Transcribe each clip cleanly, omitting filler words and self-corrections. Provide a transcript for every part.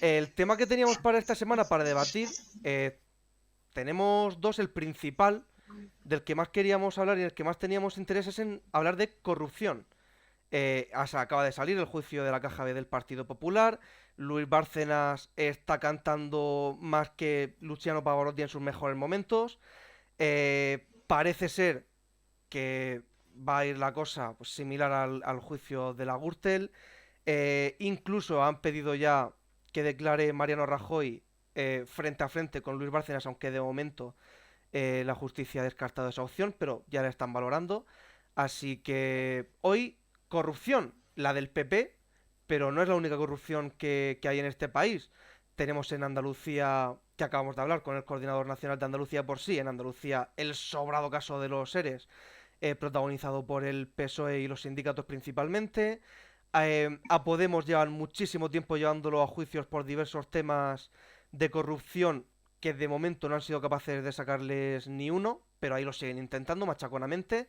El tema que teníamos para esta semana para debatir, tenemos dos. El principal, del que más queríamos hablar y el que más teníamos interés, es en hablar de corrupción. Acaba de salir el juicio de la Caja B del Partido Popular. Luis Bárcenas está cantando más que Luciano Pavarotti en sus mejores momentos. Parece ser que va a ir la cosa pues, similar al juicio de la Gürtel. Incluso han pedido ya que declare Mariano Rajoy frente a frente con Luis Bárcenas, aunque de momento la justicia ha descartado esa opción, pero ya la están valorando. Así que hoy, corrupción, la del PP, pero no es la única corrupción que hay en este país. Tenemos en Andalucía, que acabamos de hablar con el coordinador nacional de Andalucía por sí, en Andalucía el sobrado caso de los seres, protagonizado por el PSOE y los sindicatos principalmente. A Podemos llevan muchísimo tiempo llevándolo a juicios por diversos temas de corrupción que de momento no han sido capaces de sacarles ni uno, pero ahí lo siguen intentando machaconamente.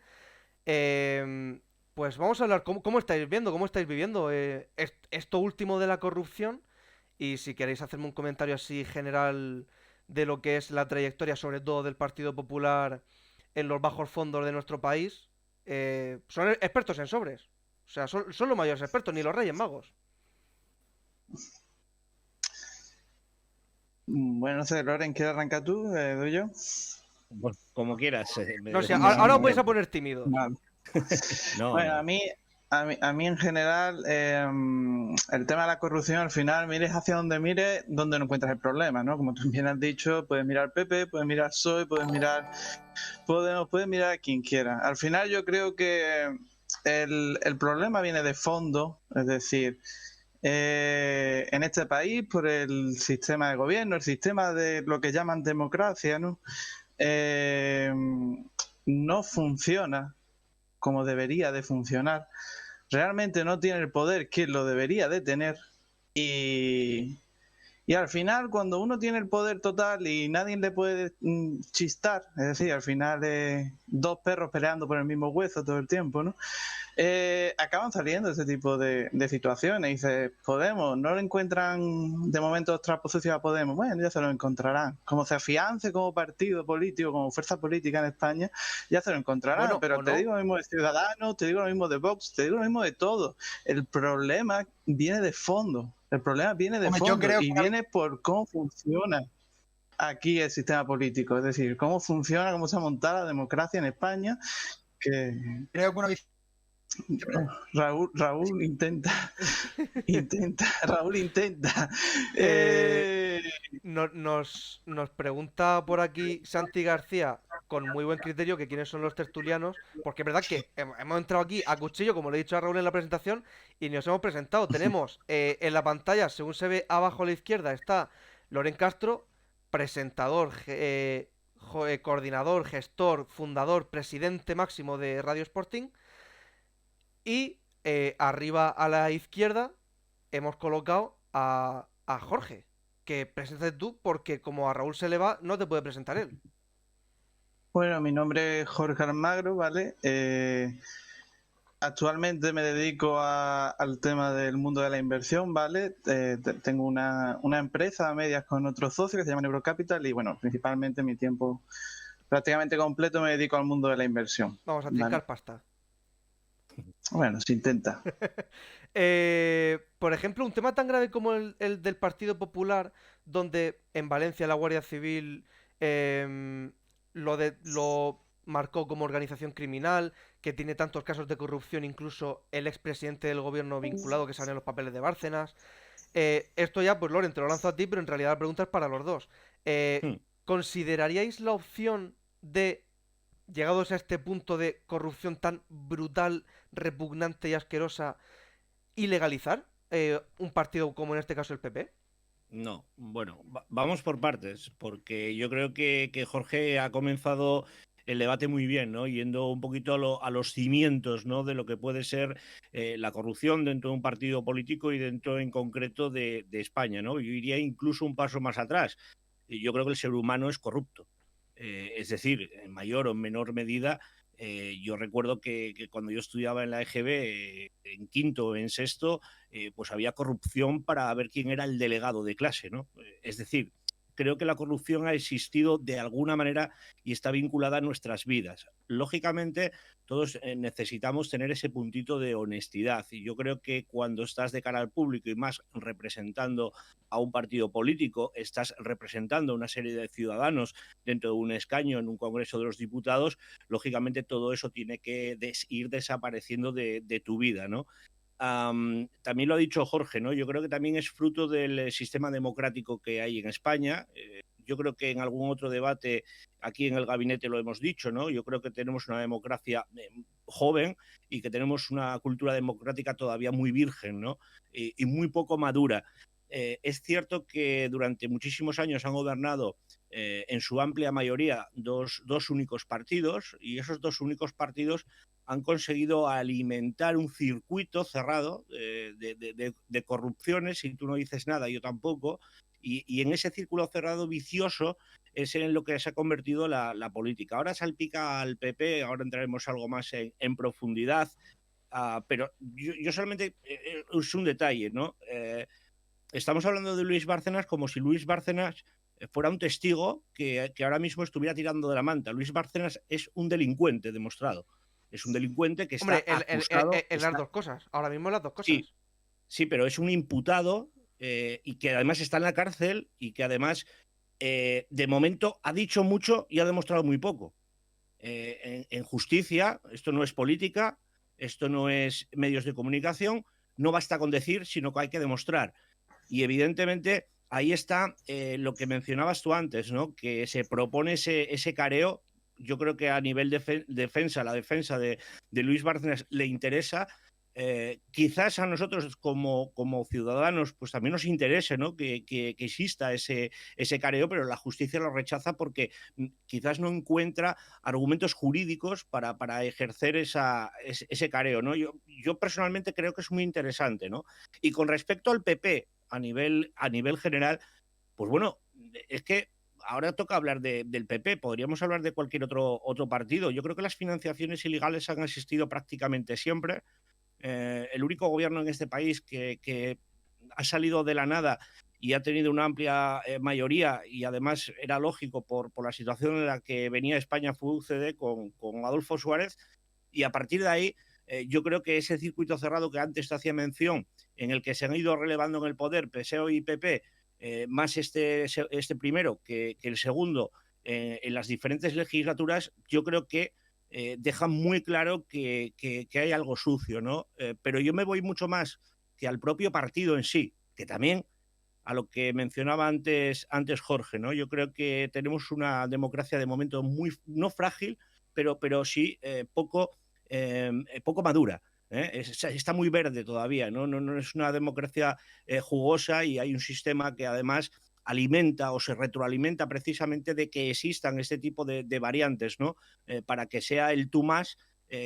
Pues vamos a hablar cómo estáis viendo, cómo estáis viviendo esto último de la corrupción y si queréis hacerme un comentario así general de lo que es la trayectoria, sobre todo del Partido Popular en los bajos fondos de nuestro país, son expertos en sobres. O sea, son los mayores expertos, ni los Reyes Magos. Bueno, no sé, Loren, ¿quieres arrancar tú? ¿Doy yo? Pues como quieras. No sé, ahora os Vale. vais a poner tímidos. Vale. No, Bueno, no. a mí en general, el tema de la corrupción, al final, mires hacia donde mires, donde no encuentras el problema, ¿no? Como tú bien has dicho, puedes mirar PP, puedes mirar PSOE, puedes mirar Podemos, puedes mirar a quien quiera. Al final yo creo que el problema viene de fondo, es decir, en este país por el sistema de gobierno, el sistema de lo que llaman democracia, ¿no? Eh, no funciona como debería de funcionar. Realmente no tiene el poder que lo debería de tener y, y al final, cuando uno tiene el poder total y nadie le puede chistar, es decir, al final dos perros peleando por el mismo hueso todo el tiempo, ¿no? Acaban saliendo ese tipo de situaciones. Y dices, Podemos, no le encuentran de momento otra posición a Podemos. Bueno, ya se lo encontrarán. Como se afiance como partido político, como fuerza política en España, ya se lo encontrarán. Bueno, Pero o te no. digo lo mismo de Ciudadanos, te digo lo mismo de Vox, te digo lo mismo de todo. El problema viene de fondo. El problema viene de Hombre, yo fondo creo y que viene por cómo funciona aquí el sistema político, es decir, cómo funciona, cómo se ha montado la democracia en España, que una Raúl intenta, Raúl intenta. Eh, nos pregunta por aquí Santi García, con muy buen criterio, que quiénes son los tertulianos, porque es verdad que hemos entrado aquí a cuchillo, como le he dicho a Raúl en la presentación, y nos hemos presentado. Tenemos en la pantalla, según se ve abajo a la izquierda, está Loren Castro, presentador, coordinador, gestor, fundador, presidente máximo de Radio Sporting, y arriba a la izquierda hemos colocado a Jorge. Que presentes tú, porque como a Raúl se le va, no te puede presentar él. Bueno, mi nombre es Jorge Almagro, ¿vale? Actualmente me dedico al tema del mundo de la inversión, ¿vale? Tengo una empresa a medias con otros socios que se llama Neurocapital y, bueno, principalmente mi tiempo prácticamente completo me dedico al mundo de la inversión, Vamos a ¿vale? trincar pasta. Bueno, se intenta. Por ejemplo, un tema tan grave como el del Partido Popular, donde en Valencia la Guardia Civil lo marcó como organización criminal, que tiene tantos casos de corrupción, incluso el expresidente del gobierno vinculado que sale en los papeles de Bárcenas. Esto ya, pues Loren, te lo lanzo a ti, pero en realidad la pregunta es para los dos. Hmm. ¿Consideraríais la opción de, llegados a este punto de corrupción tan brutal, repugnante y asquerosa, ilegalizar un partido como en este caso el PP? No, bueno, vamos por partes, porque yo creo que Jorge ha comenzado el debate muy bien, ¿no? Yendo un poquito a los cimientos, ¿no? De lo que puede ser la corrupción dentro de un partido político y dentro en concreto de España, ¿no? Yo iría incluso un paso más atrás. Yo creo que el ser humano es corrupto. Es decir, en mayor o menor medida, Yo recuerdo que cuando yo estudiaba en la EGB, en quinto o en sexto, pues había corrupción para ver quién era el delegado de clase, ¿no? Es decir, creo que la corrupción ha existido de alguna manera y está vinculada a nuestras vidas. Lógicamente, todos necesitamos tener ese puntito de honestidad, y yo creo que cuando estás de cara al público y más representando a un partido político, estás representando a una serie de ciudadanos dentro de un escaño en un Congreso de los Diputados, lógicamente todo eso tiene que ir desapareciendo de tu vida, ¿no? También lo ha dicho Jorge, ¿no? Yo creo que también es fruto del sistema democrático que hay en España. Yo creo que en algún otro debate aquí en el gabinete lo hemos dicho, ¿no? Yo creo que tenemos una democracia joven y que tenemos una cultura democrática todavía muy virgen, ¿no? Y muy poco madura. Es cierto que durante muchísimos años han gobernado en su amplia mayoría dos únicos partidos, y esos dos únicos partidos han conseguido alimentar un circuito cerrado de corrupciones, y tú no dices nada, yo tampoco, y en ese círculo cerrado vicioso es en lo que se ha convertido la política. Ahora salpica al PP, ahora entraremos algo más en profundidad, pero yo solamente, es un detalle, ¿no? Estamos hablando de Luis Bárcenas como si Luis Bárcenas fuera un testigo que ahora mismo estuviera tirando de la manta. Luis Bárcenas es un delincuente demostrado. Es un delincuente que está Hombre, acusado. en las dos cosas. Ahora mismo en las dos Sí, cosas. sí, pero es un imputado, y que además está en la cárcel, y que además de momento ha dicho mucho y ha demostrado muy poco. En justicia, esto no es política, esto no es medios de comunicación, no basta con decir, sino que hay que demostrar. Y evidentemente ahí está lo que mencionabas tú antes, ¿no? Que se propone ese careo. Yo creo que a nivel defensa, la defensa de Luis Bárcenas le interesa. Quizás a nosotros como ciudadanos pues también nos interese, ¿no? que exista ese careo, pero la justicia lo rechaza porque quizás no encuentra argumentos jurídicos para ejercer ese careo, ¿no? Yo personalmente creo que es muy interesante, ¿no? Y con respecto al PP, a nivel general, pues bueno, es que ahora toca hablar del PP, podríamos hablar de cualquier otro partido. Yo creo que las financiaciones ilegales han existido prácticamente siempre. El único gobierno en este país que ha salido de la nada y ha tenido una amplia mayoría, y además era lógico por la situación en la que venía España, fue UCD con Adolfo Suárez, y a partir de ahí yo creo que ese circuito cerrado que antes te hacía mención, en el que se han ido relevando en el poder PSOE y PP, más este primero que el segundo, en las diferentes legislaturas, yo creo que deja muy claro que hay algo sucio, ¿no? Pero yo me voy mucho más que al propio partido en sí, que también a lo que mencionaba antes Jorge, ¿no? Yo creo que tenemos una democracia de momento muy, no frágil, pero sí poco madura. Está muy verde todavía, ¿no? No es una democracia jugosa, y hay un sistema que además alimenta o se retroalimenta precisamente de que existan este tipo de variantes, ¿no? Para que sea el tú más,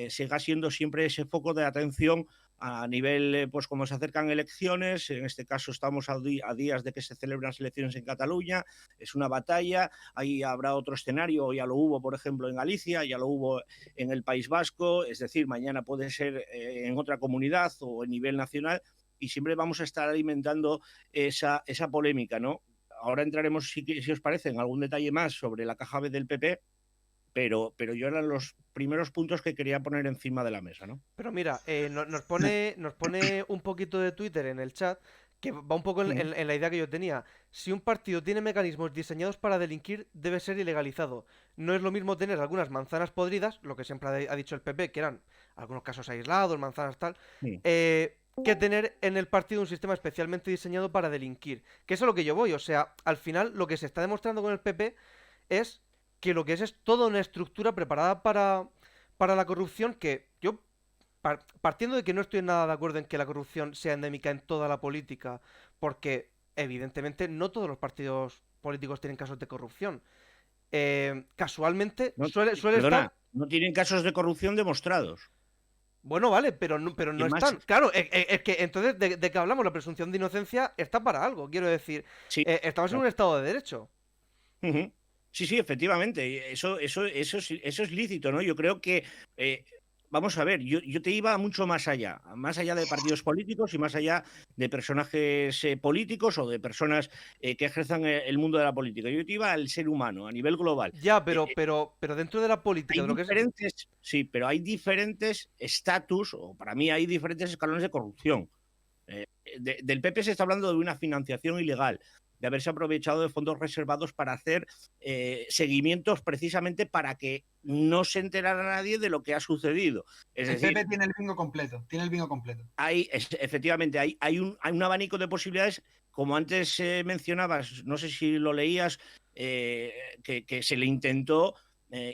siga siendo siempre ese foco de atención a nivel, pues como se acercan elecciones. En este caso estamos a días de que se celebren las elecciones en Cataluña, es una batalla, ahí habrá otro escenario, ya lo hubo por ejemplo en Galicia, ya lo hubo en el País Vasco, es decir, mañana puede ser en otra comunidad o a nivel nacional, y siempre vamos a estar alimentando esa polémica, ¿no? Ahora entraremos, si os parece, en algún detalle más sobre la caja B del PP, pero yo eran los primeros puntos que quería poner encima de la mesa, ¿no? Pero mira, nos pone un poquito de Twitter en el chat que va un poco en la idea que yo tenía. Si un partido tiene mecanismos diseñados para delinquir, debe ser ilegalizado. No es lo mismo tener algunas manzanas podridas, lo que siempre ha dicho el PP, que eran algunos casos aislados, manzanas tal, Sí. que tener en el partido un sistema especialmente diseñado para delinquir. Que eso es lo que yo voy. O sea, al final lo que se está demostrando con el PP es que lo que es toda una estructura preparada para la corrupción, que yo, partiendo de que no estoy nada de acuerdo en que la corrupción sea endémica en toda la política, porque evidentemente no todos los partidos políticos tienen casos de corrupción. Casualmente No, suele perdona, estar... no tienen casos de corrupción demostrados. Bueno, vale, pero Y no más, están. Claro, es que entonces, ¿de qué hablamos? La presunción de inocencia está para algo, quiero decir. sí, Estamos en claro. un estado de derecho. Ujú. Sí, sí, efectivamente. Eso es lícito, ¿no? Yo creo que, vamos a ver, yo te iba mucho más allá de partidos políticos y más allá de personajes políticos o de personas que ejerzan el mundo de la política. Yo te iba al ser humano, a nivel global. Ya, Eh, pero dentro de la política, Hay de lo que es... diferentes, sí, pero hay diferentes estatus, o para mí hay diferentes escalones de corrupción. Del PP se está hablando de una financiación ilegal, de haberse aprovechado de fondos reservados para hacer seguimientos precisamente para que no se enterara nadie de lo que ha sucedido. Es El decir, PP tiene el bingo completo, tiene el bingo completo. efectivamente, hay un abanico de posibilidades, como antes mencionabas, no sé si lo leías, que se le intentó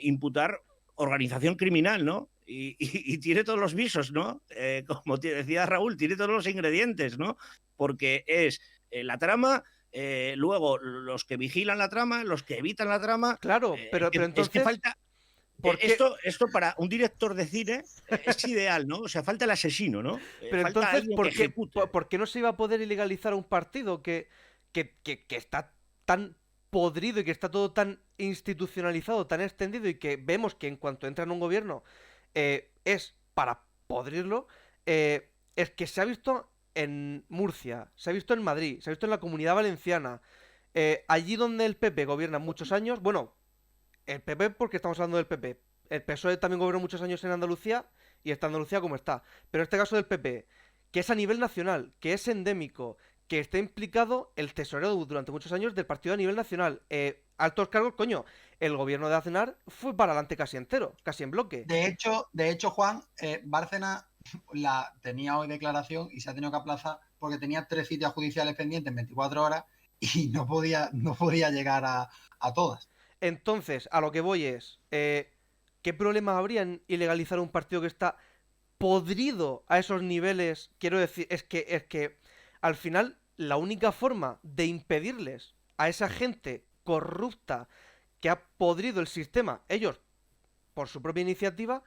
imputar organización criminal, ¿no? Y tiene todos los visos, ¿no? Como decía Raúl, tiene todos los ingredientes, ¿no? Porque es la trama, luego los que vigilan la trama, los que evitan la trama. Claro, pero Es que entonces, falta. ¿por qué? Esto para un director de cine es ideal, ¿no? O sea, falta el asesino, ¿no? Pero Falta entonces, alguien que ejecute. por qué no se iba a poder ilegalizar un partido que está tan podrido y que está todo tan institucionalizado, tan extendido y que vemos que en cuanto entra en un gobierno es para podrirlo? Es que se ha visto en Murcia, se ha visto en Madrid, se ha visto en la Comunidad Valenciana, allí donde el PP gobierna muchos años, bueno, el PP porque estamos hablando del PP. El PSOE también gobernó muchos años en Andalucía y está Andalucía como está. Pero en este caso del PP, que es a nivel nacional, que es endémico, que está implicado el tesorero durante muchos años del partido a nivel nacional. Altos cargos, coño, el gobierno de Aznar fue para adelante casi entero, casi en bloque. De hecho, Juan, Bárcena la tenía hoy declaración y se ha tenido que aplazar porque tenía 3 citas judiciales pendientes en 24 horas y no podía llegar a todas. Entonces, a lo que voy es, ¿qué problema habría en ilegalizar un partido que está podrido a esos niveles? Quiero decir, es que al final la única forma de impedirles a esa gente corrupta que ha podrido el sistema, ellos por su propia iniciativa,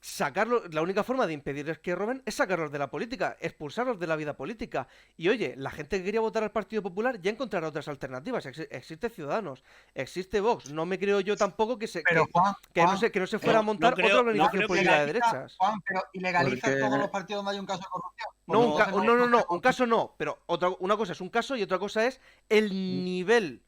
sacarlo, la única forma de impedirles que roben es sacarlos de la política, expulsarlos de la vida política. Y oye, la gente que quería votar al Partido Popular ya encontrará otras alternativas. Existe Ciudadanos, existe Vox. No me creo yo tampoco que se, Pero Juan, que no se fuera a montar otra organización política de derechas. Juan, pero ilegaliza Porque- todos los partidos donde hay un caso de corrupción. No, pero una cosa es un caso y otra cosa es el nivel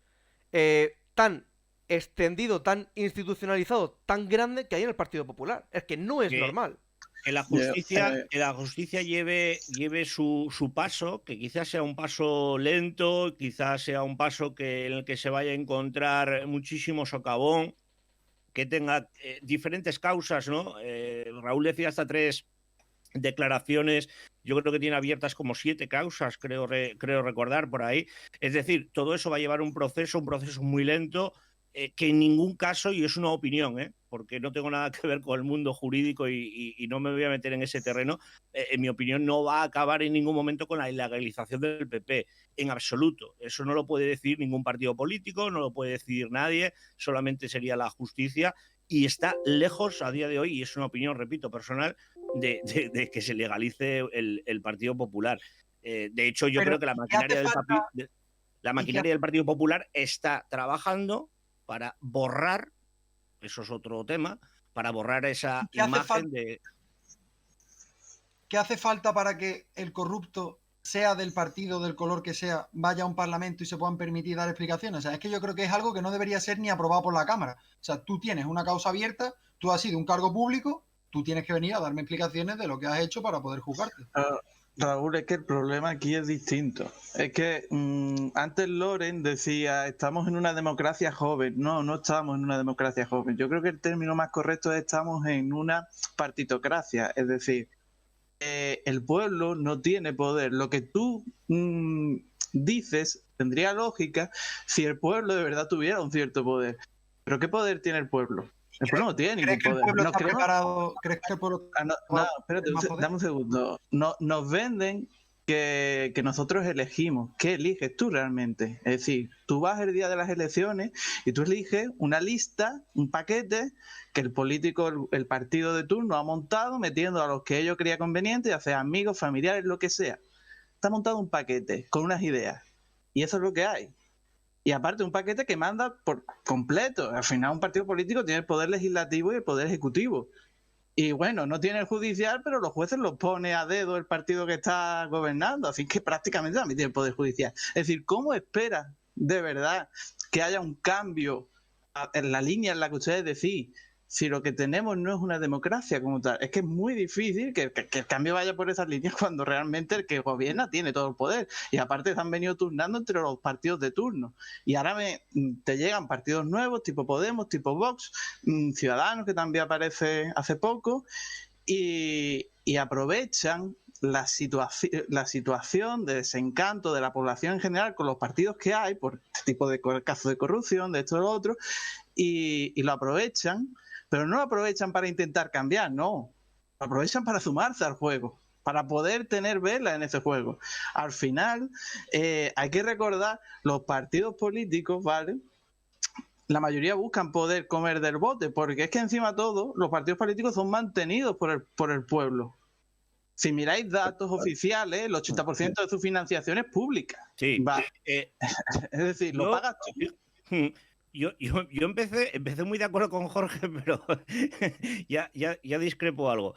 tan extendido, tan institucionalizado, tan grande que hay en el Partido Popular. Es que no es Que- normal. Que la justicia lleve su paso, que quizás sea un paso lento, quizás sea un paso en el que se vaya a encontrar muchísimo socavón, que tenga diferentes causas, ¿no? Raúl decía hasta 3 declaraciones, yo creo que tiene abiertas como 7 causas, creo recordar por ahí. Es decir, todo eso va a llevar un proceso muy lento, que en ningún caso, y es una opinión, porque no tengo nada que ver con el mundo jurídico y no me voy a meter en ese terreno, en mi opinión no va a acabar en ningún momento con la ilegalización del PP, en absoluto. Eso no lo puede decir ningún partido político, no lo puede decir nadie, solamente sería la justicia, y está lejos a día de hoy, y es una opinión, repito, personal, de que se legalice el Partido Popular. De hecho, yo creo que la maquinaria del Partido Popular está trabajando para borrar, eso es otro tema, para borrar esa imagen de... ¿Qué hace falta para que el corrupto, sea del partido, del color que sea, vaya a un parlamento y se puedan permitir dar explicaciones? O sea, es que yo creo que es algo que no debería ser ni aprobado por la Cámara. O sea, tú tienes una causa abierta, tú has sido un cargo público, tú tienes que venir a darme explicaciones de lo que has hecho para poder juzgarte. Raúl, es que el problema aquí es distinto. Es que antes Loren decía, estamos en una democracia joven. No, no estamos en una democracia joven. Yo creo que el término más correcto es estamos en una partitocracia. Es decir, el pueblo no tiene poder. Lo que tú dices tendría lógica si el pueblo de verdad tuviera un cierto poder. ¿Pero qué poder tiene el pueblo? El pueblo no tiene ningún poder. ¿Crees que el pueblo No, espérate, dame un segundo. Nos venden que nosotros elegimos. ¿Qué eliges tú realmente? Es decir, tú vas el día de las elecciones y tú eliges una lista, un paquete que el político, el partido de turno ha montado, metiendo a los que ellos creían conveniente, ya sea amigos, familiares, lo que sea. Está montado un paquete con unas ideas. Y eso es lo que hay. Y aparte, un paquete que manda por completo. Al final, un partido político tiene el poder legislativo y el poder ejecutivo. Y bueno, no tiene el judicial, pero los jueces los pone a dedo el partido que está gobernando. Así que prácticamente también tiene el poder judicial. Es decir, ¿cómo espera de verdad que haya un cambio en la línea en la que ustedes decís? Si lo que tenemos no es una democracia como tal, es que es muy difícil que el cambio vaya por esas líneas cuando realmente el que gobierna tiene todo el poder. Y aparte se han venido turnando entre los partidos de turno. Y ahora te llegan partidos nuevos, tipo Podemos, tipo Vox, Ciudadanos, que también aparece hace poco, y aprovechan la situación de desencanto de la población en general con los partidos que hay, por este tipo de casos de corrupción, de esto y lo otro, y lo aprovechan. Pero no lo aprovechan para intentar cambiar, no. Lo aprovechan para sumarse al juego, para poder tener vela en ese juego. Al final, hay que recordar, los partidos políticos, ¿vale? La mayoría buscan poder comer del bote, porque es que encima de todo, los partidos políticos son mantenidos por el pueblo. Si miráis datos oficiales, el 80% de su financiación es pública. Sí. Es decir, lo pagas tú. Yo empecé muy de acuerdo con Jorge, pero ya discrepo algo.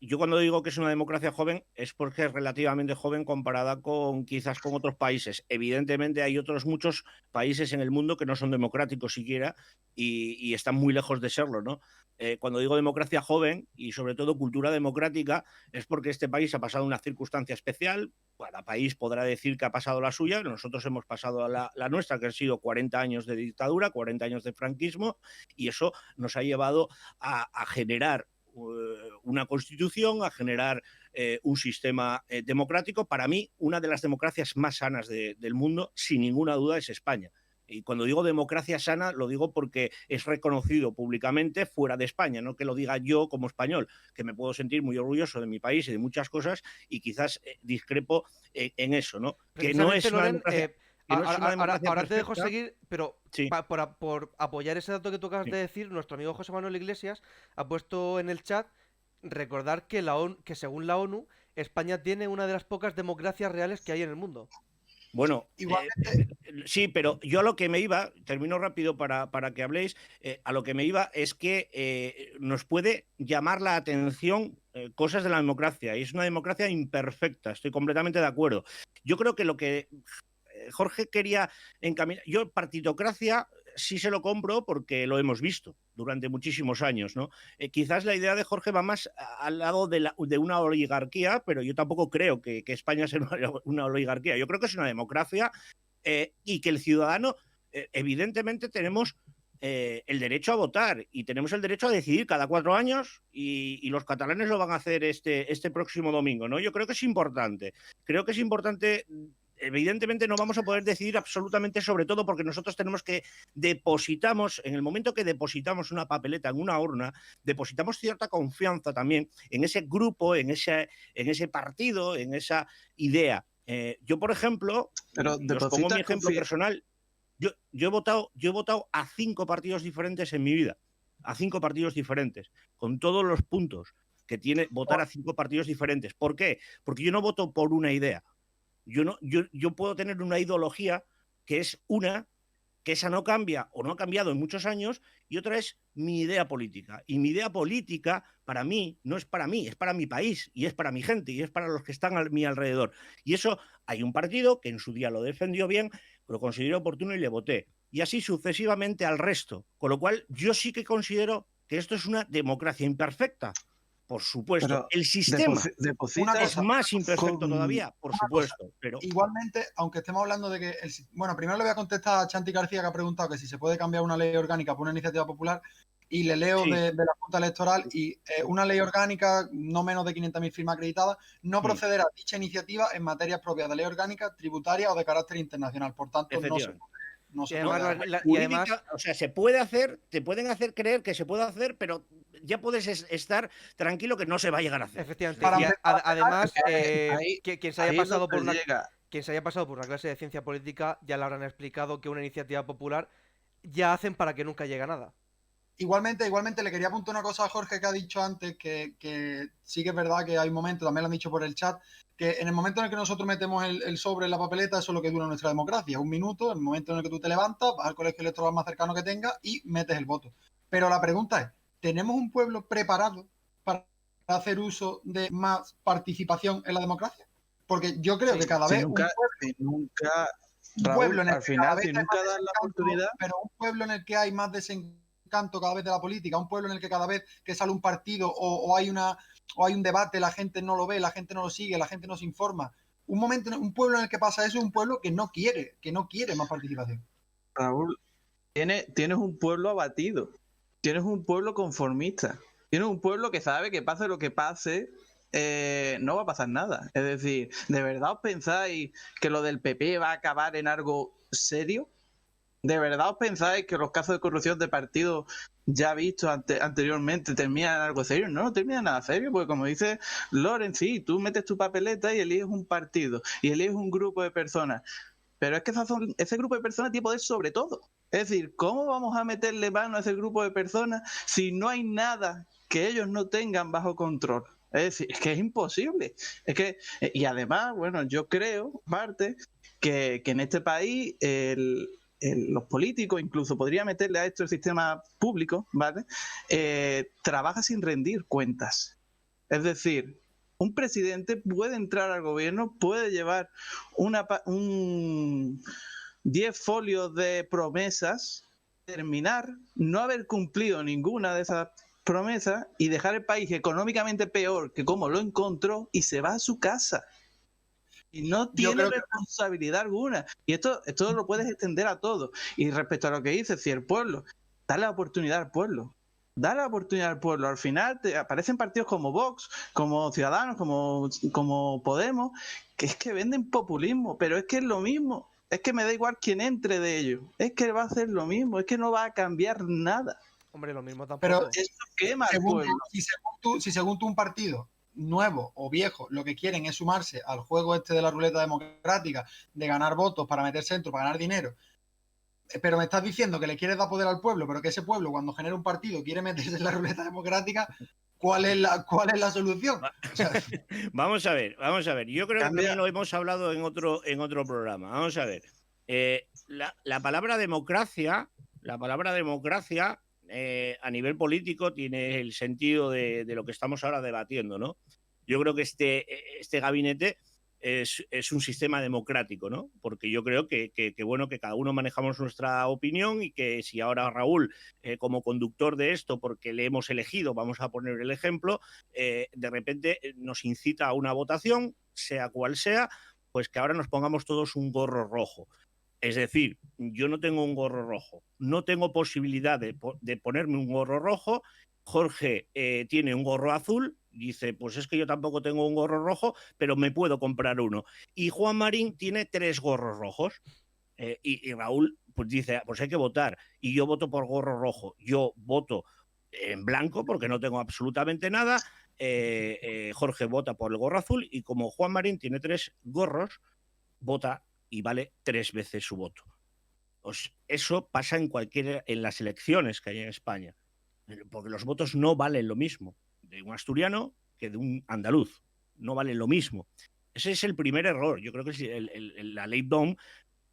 Yo cuando digo que es una democracia joven es porque es relativamente joven comparada quizás con otros países. Evidentemente hay otros muchos países en el mundo que no son democráticos siquiera y están muy lejos de serlo, ¿no? Cuando digo democracia joven y sobre todo cultura democrática es porque este país ha pasado una circunstancia especial. Cada país podrá decir que ha pasado la suya, nosotros hemos pasado la nuestra, que han sido 40 años de dictadura, 40 años de franquismo, y eso nos ha llevado a generar una constitución, a generar un sistema democrático. Para mí, una de las democracias más sanas del mundo, sin ninguna duda, es España. Y cuando digo democracia sana, lo digo porque es reconocido públicamente fuera de España, no que lo diga yo como español, que me puedo sentir muy orgulloso de mi país y de muchas cosas, y quizás discrepo en eso, ¿no? Que no es una democracia. Ahora te dejo seguir, pero sí. por apoyar ese dato que tú acabas de decir, nuestro amigo José Manuel Iglesias ha puesto en el chat recordar que que según la ONU, España tiene una de las pocas democracias reales que hay en el mundo. Bueno, sí, pero yo a lo que me iba, termino rápido para que habléis, a lo que me iba es que nos puede llamar la atención cosas de la democracia, y es una democracia imperfecta, estoy completamente de acuerdo. Yo creo que lo que Jorge quería encaminar, yo partitocracia sí se lo compro porque lo hemos visto durante muchísimos años, ¿no? Quizás la idea de Jorge va más al lado de una oligarquía, pero yo tampoco creo que España sea una oligarquía. Yo creo que es una democracia y que el ciudadano, evidentemente, tenemos el derecho a votar y tenemos el derecho a decidir cada 4 años y los catalanes lo van a hacer este próximo domingo, ¿no? Yo creo que es importante. Creo que es importante. Evidentemente no vamos a poder decidir absolutamente sobre todo porque nosotros tenemos que depositamos, en el momento que depositamos una papeleta en una urna, depositamos cierta confianza también en ese grupo, en ese partido, en esa idea. Yo, por ejemplo, os pongo mi ejemplo personal, yo he votado a 5 partidos diferentes en mi vida, a 5 partidos diferentes, con todos los puntos que tiene votar a 5 partidos diferentes. ¿Por qué? Porque yo no voto por una idea. Yo puedo tener una ideología que es que esa no cambia o no ha cambiado en muchos años, y otra es mi idea política. Y mi idea política, para mí, no es para mí, es para mi país, y es para mi gente, y es para los que están a mi alrededor. Y eso, hay un partido que en su día lo defendió bien, lo consideré oportuno y le voté. Y así sucesivamente al resto. Con lo cual, yo sí que considero que esto es una democracia imperfecta. Por supuesto, pero el sistema es más imperfecto todavía, por supuesto. Pero igualmente, aunque estemos hablando de que... Bueno, primero le voy a contestar a Chanti García, que ha preguntado que si se puede cambiar una ley orgánica por una iniciativa popular, y le leo de la Junta Electoral, y una ley orgánica, no menos de 500.000 firmas acreditadas, no procederá a dicha iniciativa en materias propias de ley orgánica, tributaria o de carácter internacional. Por tanto, no se puede. Y además, o sea, se puede hacer, te pueden hacer creer que se puede hacer, pero ya puedes estar tranquilo que no se va a llegar a hacer. Efectivamente. Además, quien se haya pasado por una clase de ciencia política ya le habrán explicado que una iniciativa popular ya hacen para que nunca llegue a nada. Igualmente le quería apuntar una cosa a Jorge que ha dicho antes, que sí que es verdad que hay un momento, también lo han dicho por el chat, que en el momento en el que nosotros metemos el sobre en la papeleta, eso es lo que dura nuestra democracia. Un minuto, el momento en el que tú te levantas, vas al colegio electoral más cercano que tengas y metes el voto. Pero la pregunta es, ¿tenemos un pueblo preparado para hacer uso de más participación en la democracia? Porque yo creo que cada vez un pueblo en el al que final, cada vez si hay nunca más das la desencanto, oportunidad, pero un pueblo en el que hay más desencanto cada vez de la política, un pueblo en el que cada vez que sale un partido o hay un debate, la gente no lo ve, la gente no lo sigue, la gente no se informa. Un pueblo en el que pasa eso es un pueblo que no quiere más participación. Raúl, tienes un pueblo abatido, tienes un pueblo conformista, tienes un pueblo que sabe que pase lo que pase, no va a pasar nada. Es decir, ¿de verdad os pensáis que lo del PP va a acabar en algo serio? ¿De verdad os pensáis que los casos de corrupción de partidos ya vistos anteriormente terminan en algo serio? No terminan nada serio, porque como dice Loren, sí, tú metes tu papeleta y eliges un partido y eliges un grupo de personas. Pero es que ese grupo de personas tiene poder sobre todo. Es decir, ¿cómo vamos a meterle mano a ese grupo de personas si no hay nada que ellos no tengan bajo control? Es decir, es que es imposible. Y además, bueno, yo creo, parte, que en este país los políticos, incluso podría meterle a esto el sistema público, ¿vale? Trabaja sin rendir cuentas. Es decir, un presidente puede entrar al gobierno, puede llevar 10 folios de promesas, terminar, no haber cumplido ninguna de esas promesas y dejar el país económicamente peor que como lo encontró y se va a su casa. Y no tiene responsabilidad alguna. Y esto lo puedes extender a todo. Y respecto a lo que dices, si el pueblo, dale la oportunidad al pueblo. Dale la oportunidad al pueblo. Al final te aparecen partidos como Vox, como Ciudadanos, como Podemos, que es que venden populismo, pero es que es lo mismo. Es que me da igual quién entre de ellos. Es que va a hacer lo mismo. Es que no va a cambiar nada. Hombre, lo mismo tampoco. Pero eso quema al pueblo. Si según tú un partido nuevo o viejo lo que quieren es sumarse al juego este de la ruleta democrática, de ganar votos para meter centro, para ganar dinero, pero me estás diciendo que le quieres dar poder al pueblo, pero que ese pueblo cuando genera un partido quiere meterse en la ruleta democrática, ¿cuál es la solución? O sea, vamos a ver. Yo creo que también lo hemos hablado en otro programa. Vamos a ver. La palabra democracia a nivel político tiene el sentido de lo que estamos ahora debatiendo, ¿no? Yo creo que este gabinete es un sistema democrático, ¿no? Porque yo creo que bueno, que cada uno manejamos nuestra opinión y que si ahora Raúl, como conductor de esto, porque le hemos elegido, vamos a poner el ejemplo, de repente nos incita a una votación, sea cual sea, pues que ahora nos pongamos todos un gorro rojo. Es decir, yo no tengo un gorro rojo, no tengo posibilidad de ponerme un gorro rojo. Jorge tiene un gorro azul, dice, pues es que yo tampoco tengo un gorro rojo, pero me puedo comprar uno. Y Juan Marín tiene 3 gorros rojos. Y Raúl pues dice, pues hay que votar. Y yo voto por gorro rojo. Yo voto en blanco porque no tengo absolutamente nada. Jorge vota por el gorro azul y como Juan Marín tiene 3 gorros, vota y vale 3 veces su voto. Pues eso pasa en las elecciones que hay en España, porque los votos no valen lo mismo de un asturiano que de un andaluz, no valen lo mismo. Ese es el primer error. Yo creo que la ley DOM,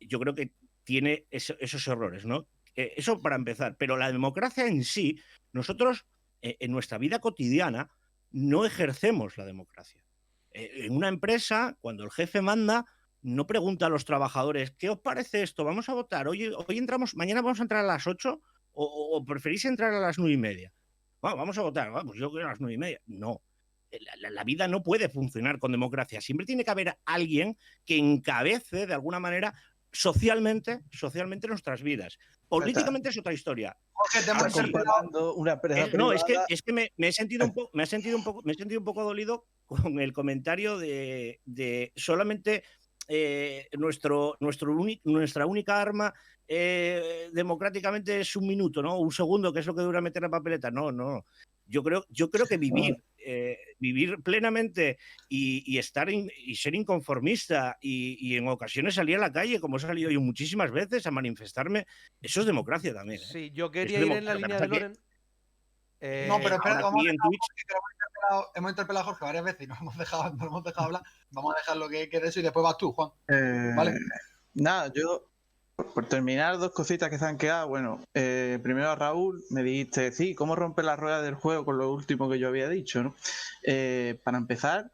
yo creo que tiene esos errores, ¿no? Eso para empezar. Pero la democracia en sí, nosotros en nuestra vida cotidiana no ejercemos la democracia. En una empresa, cuando el jefe manda, no pregunta a los trabajadores, ¿qué os parece esto? ¿Vamos a votar? Hoy entramos, mañana vamos a entrar a las 8 o preferís entrar a las 9:30. Bueno, vamos a votar, pues yo quiero a las 9:30. No, la vida no puede funcionar con democracia. Siempre tiene que haber alguien que encabece de alguna manera socialmente nuestras vidas. Políticamente es otra historia. Jorge, te hemos comparando una empresa no, privada. es que me he sentido un poco dolido con el comentario de solamente nuestra única arma democráticamente es un minuto, ¿no? Un segundo, que es lo que dura meter la papeleta. No. Yo creo que vivir plenamente y ser inconformista y en ocasiones salir a la calle, como he salido yo muchísimas veces a manifestarme, eso es democracia también. Sí, yo quería ir en la línea de Loren. No, pero espera, ahora vamos sí a en dejar, Twitch. porque hemos interpelado a Jorge varias veces y no lo hemos dejado hablar. Vamos a dejar lo que quede eso y después vas tú, Juan. ¿Vale? Nada, yo por terminar, dos cositas que se han quedado. Bueno, primero a Raúl, me dijiste, sí, ¿cómo romper la rueda del juego con lo último que yo había dicho, ¿no? Para empezar,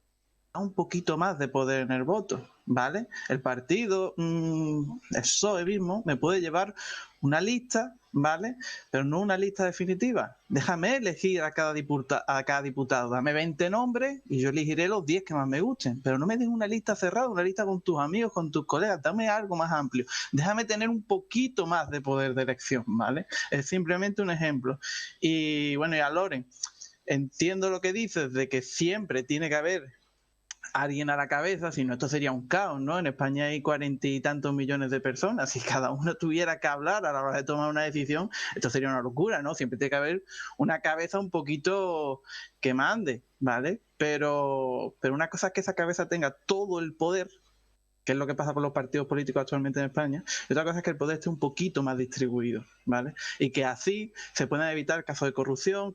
un poquito más de poder en el voto, ¿vale? El partido, el PSOE mismo, me puede llevar una lista, ¿vale? Pero no una lista definitiva. Déjame elegir a cada diputado. Dame 20 nombres y yo elegiré los 10 que más me gusten. Pero no me des una lista cerrada, una lista con tus amigos, con tus colegas. Dame algo más amplio. Déjame tener un poquito más de poder de elección, ¿vale? Es simplemente un ejemplo. Y bueno, y a Loren, entiendo lo que dices de que siempre tiene que haber alguien a la cabeza, si no esto sería un caos, ¿no? En España hay 40 y tantos millones de personas, si cada uno tuviera que hablar a la hora de tomar una decisión, esto sería una locura, ¿no? Siempre tiene que haber una cabeza un poquito que mande, ¿vale? Pero una cosa es que esa cabeza tenga todo el poder, que es lo que pasa con los partidos políticos actualmente en España, y otra cosa es que el poder esté un poquito más distribuido, ¿vale? Y que así se puedan evitar casos de corrupción,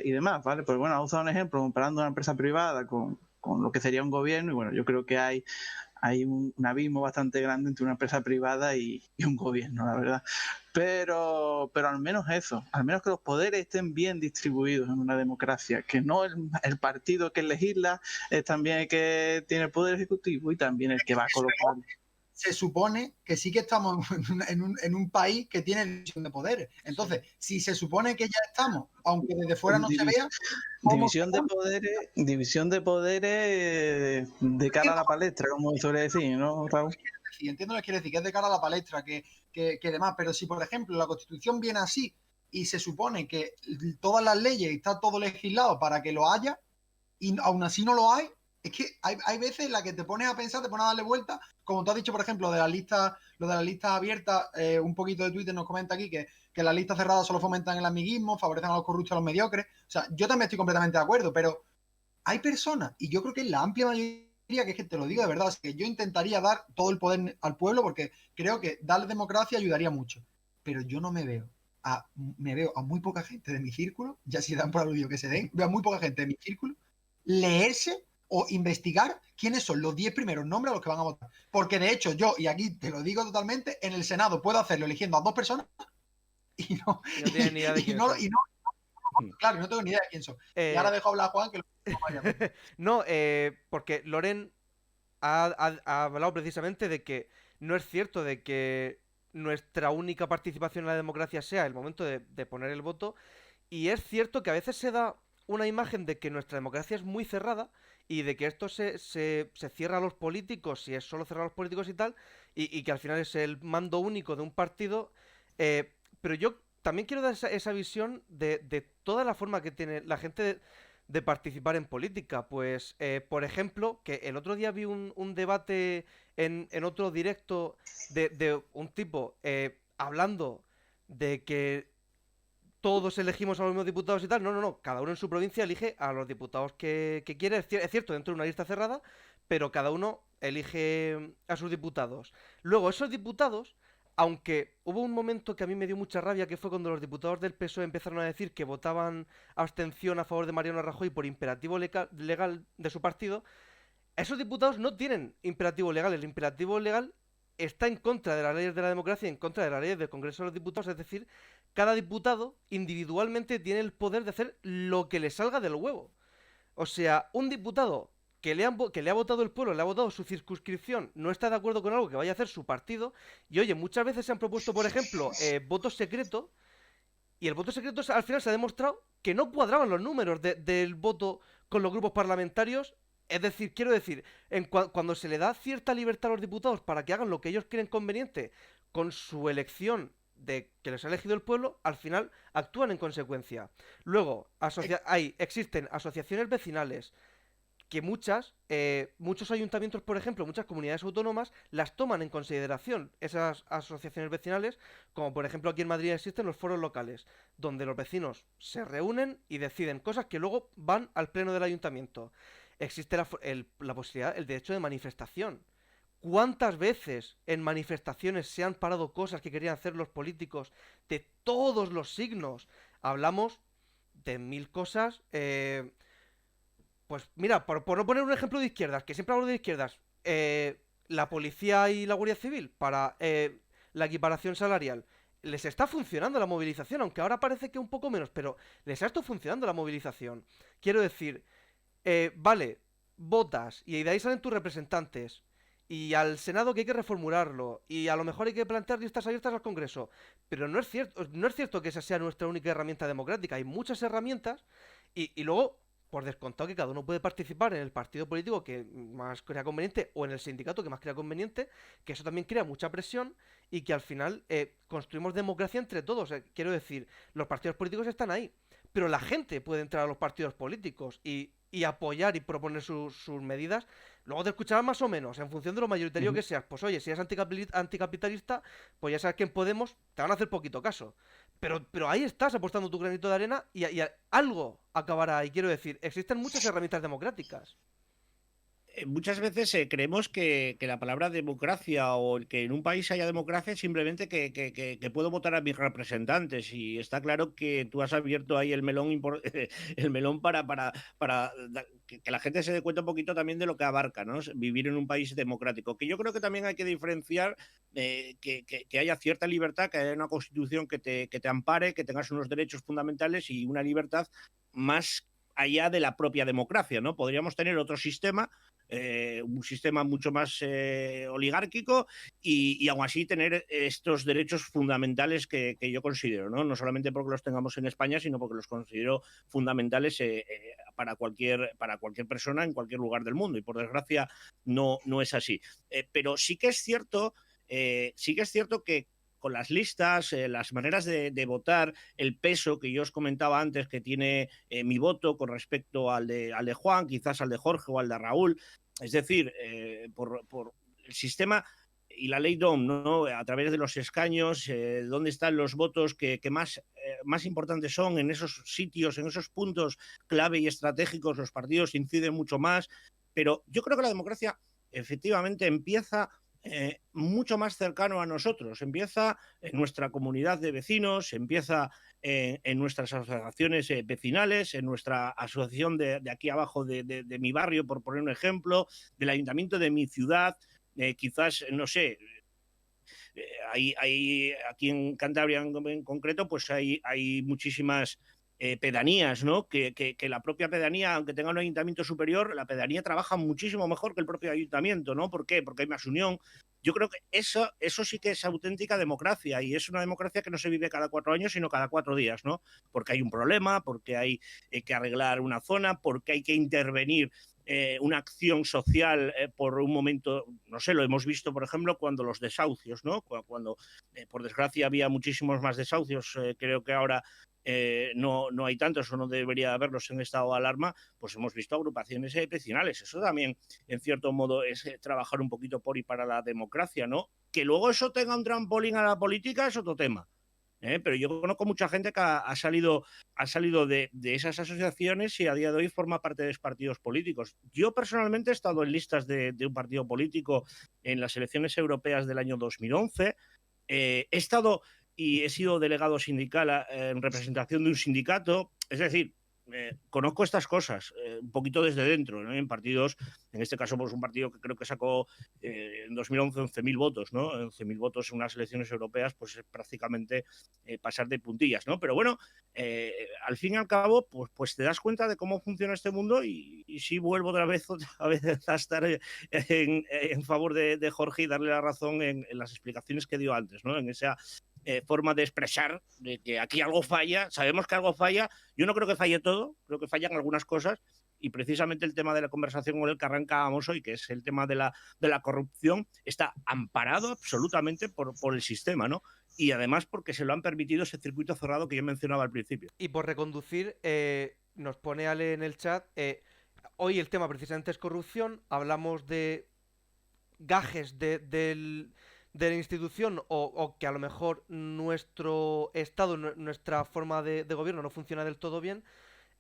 y demás, ¿vale? Pues bueno, ha usado un ejemplo comparando una empresa privada con lo que sería un gobierno, y bueno, yo creo que hay un abismo bastante grande entre una empresa privada y un gobierno, la verdad. Pero al menos eso, al menos que los poderes estén bien distribuidos en una democracia, que no el partido que legisla es también el que tiene el poder ejecutivo y también el que va a colocar. Se supone que sí que estamos en un país que tiene división de poderes. Entonces, si se supone que ya estamos, aunque desde fuera no se vea, división de poderes de cara a la palestra, como suele decir, ¿no, Raúl? Sí, entiendo lo que quiere decir, que es de cara a la palestra, que demás, pero si por ejemplo la Constitución viene así y se supone que todas las leyes está todo legislado para que lo haya y aún así no lo hay, es que hay veces en las que te pones a pensar, te pones a darle vuelta, como tú has dicho, por ejemplo, lo de las listas abiertas, un poquito de Twitter nos comenta aquí que las listas cerradas solo fomentan el amiguismo, favorecen a los corruptos y a los mediocres. O sea, yo también estoy completamente de acuerdo, pero hay personas, y yo creo que es la amplia mayoría, que es que te lo digo de verdad, es que yo intentaría dar todo el poder al pueblo porque creo que darle democracia ayudaría mucho. Pero yo no me veo a muy poca gente de mi círculo, ya si dan por aludido que se den, veo a muy poca gente de mi círculo leerse o investigar quiénes son los 10 primeros nombres a los que van a votar. Porque de hecho yo, y aquí te lo digo totalmente, en el Senado puedo hacerlo eligiendo a 2 personas y no, Y no tienes ni idea de quién son. claro, no tengo ni idea de quién son. Y ahora dejo hablar a Juan que lo No, porque Loren ha hablado precisamente de que no es cierto de que nuestra única participación en la democracia sea el momento de poner el voto, y es cierto que a veces se da una imagen de que nuestra democracia es muy cerrada y de que esto se cierra a los políticos y es solo cerrar a los políticos y tal, y que al final es el mando único de un partido. Pero yo también quiero dar esa visión de toda la forma que tiene la gente de participar en política. Pues, por ejemplo, que el otro día vi un debate en otro directo de un tipo hablando de que todos elegimos a los mismos diputados y tal. No, no, no. Cada uno en su provincia elige a los diputados que quiere. Es cierto, dentro de una lista cerrada, pero cada uno elige a sus diputados. Luego, esos diputados, aunque hubo un momento que a mí me dio mucha rabia, que fue cuando los diputados del PSOE empezaron a decir que votaban abstención a favor de Mariano Rajoy por imperativo legal de su partido. Esos diputados no tienen imperativo legal. El imperativo legal está en contra de las leyes de la democracia, en contra de las leyes del Congreso de los Diputados. Es decir, cada diputado individualmente tiene el poder de hacer lo que le salga del huevo. O sea, un diputado que le ha votado el pueblo, le ha votado su circunscripción, no está de acuerdo con algo que vaya a hacer su partido. Y oye, muchas veces se han propuesto, por ejemplo, votos secretos. Y el voto secreto al final se ha demostrado que no cuadraban los números del voto con los grupos parlamentarios. Es decir, quiero decir, cuando se le da cierta libertad a los diputados para que hagan lo que ellos creen conveniente con su elección de que les ha elegido el pueblo, al final actúan en consecuencia. Luego, existen asociaciones vecinales que muchos ayuntamientos, por ejemplo, muchas comunidades autónomas, las toman en consideración, esas asociaciones vecinales, como por ejemplo aquí en Madrid existen los foros locales, donde los vecinos se reúnen y deciden cosas que luego van al pleno del ayuntamiento. Existe la posibilidad, el derecho de manifestación. ¿Cuántas veces en manifestaciones se han parado cosas que querían hacer los políticos de todos los signos? Hablamos de mil cosas. Pues mira, por no poner un ejemplo de izquierdas, que siempre hablo de izquierdas, la policía y la Guardia Civil para la equiparación salarial. Les está funcionando la movilización, aunque ahora parece que un poco menos, pero les ha estado funcionando la movilización. Quiero decir, vale, votas y de ahí salen tus representantes. Y al Senado que hay que reformularlo. Y a lo mejor hay que plantear listas abiertas al Congreso. Pero no es cierto que esa sea nuestra única herramienta democrática. Hay muchas herramientas. Y luego, por descontado que cada uno puede participar en el partido político que más crea conveniente o en el sindicato que más crea conveniente, que eso también crea mucha presión y que al final construimos democracia entre todos. Quiero decir, los partidos políticos están ahí, pero la gente puede entrar a los partidos políticos y apoyar y proponer sus medidas. Luego te escucharán más o menos, en función de lo mayoritario que seas. Pues oye, si eres anticapitalista, pues ya sabes que en Podemos te van a hacer poquito caso. Pero ahí estás apostando tu granito de arena y algo acabará ahí. Quiero decir, existen muchas herramientas democráticas. Muchas veces creemos que la palabra democracia o el que en un país haya democracia es simplemente que puedo votar a mis representantes y está claro que tú has abierto ahí el melón, el melón para que la gente se dé cuenta un poquito también de lo que abarca, ¿no? Vivir en un país democrático, que yo creo que también hay que diferenciar que haya cierta libertad, que haya una constitución que te ampare, que tengas unos derechos fundamentales y una libertad más allá de la propia democracia, ¿no? Podríamos tener otro sistema, un sistema mucho más oligárquico y aún así tener estos derechos fundamentales que yo considero, ¿no? No solamente porque los tengamos en España, sino porque los considero fundamentales para cualquier persona en cualquier lugar del mundo y por desgracia no es así. Pero sí que es cierto que con las listas, las maneras de votar, el peso que yo os comentaba antes que tiene mi voto con respecto al de Juan, quizás al de Jorge o al de Raúl. Es decir, por el sistema y la ley DOM, ¿no? A través de los escaños, dónde están los votos que más importantes son en esos sitios, en esos puntos clave y estratégicos, los partidos inciden mucho más. Pero yo creo que la democracia efectivamente empieza mucho más cercano a nosotros, empieza en nuestra comunidad de vecinos, empieza en nuestras asociaciones vecinales, en nuestra asociación de aquí abajo de mi barrio, por poner un ejemplo, del ayuntamiento de mi ciudad, quizás, no sé, aquí en Cantabria en concreto, pues hay muchísimas pedanías, ¿no? Que la propia pedanía, aunque tenga un ayuntamiento superior, la pedanía trabaja muchísimo mejor que el propio ayuntamiento, ¿no? ¿Por qué? Porque hay más unión. Yo creo que eso sí que es auténtica democracia y es una democracia que no se vive cada 4 años, sino cada 4 días, ¿no? Porque hay un problema, porque hay que arreglar una zona, porque hay que intervenir una acción social por un momento, no sé, lo hemos visto, por ejemplo, cuando los desahucios, ¿no? Cuando por desgracia, había muchísimos más desahucios, creo que ahora no hay tantos o no debería haberlos en estado de alarma, pues hemos visto agrupaciones vecinales. Eso también, en cierto modo, es trabajar un poquito por y para la democracia, ¿no? Que luego eso tenga un trampolín a la política es otro tema. Pero yo conozco mucha gente que ha salido de esas asociaciones y a día de hoy forma parte de los partidos políticos. Yo personalmente he estado en listas de un partido político en las elecciones europeas del año 2011. He estado y he sido delegado sindical en representación de un sindicato. Es decir, conozco estas cosas un poquito desde dentro, ¿no? En partidos, en este caso, pues un partido que creo que sacó en 2011 11.000 votos, ¿no? 11.000 votos en unas elecciones europeas, pues es prácticamente pasar de puntillas, ¿no? Pero bueno, al fin y al cabo, pues te das cuenta de cómo funciona este mundo y sí vuelvo otra vez a estar en favor de Jorge y darle la razón en las explicaciones que dio antes, ¿no? En esa forma de expresar de que aquí algo falla, sabemos que algo falla. Yo no creo que falle todo, creo que fallan algunas cosas y precisamente el tema de la conversación con el que arrancábamos hoy, que es el tema de la corrupción, está amparado absolutamente por el sistema, ¿no? Y además porque se lo han permitido ese circuito cerrado que yo mencionaba al principio. Y por reconducir, nos pone Ale en el chat, hoy el tema precisamente es corrupción, hablamos de gajes de la institución o que a lo mejor nuestro estado, nuestra forma de gobierno no funciona del todo bien,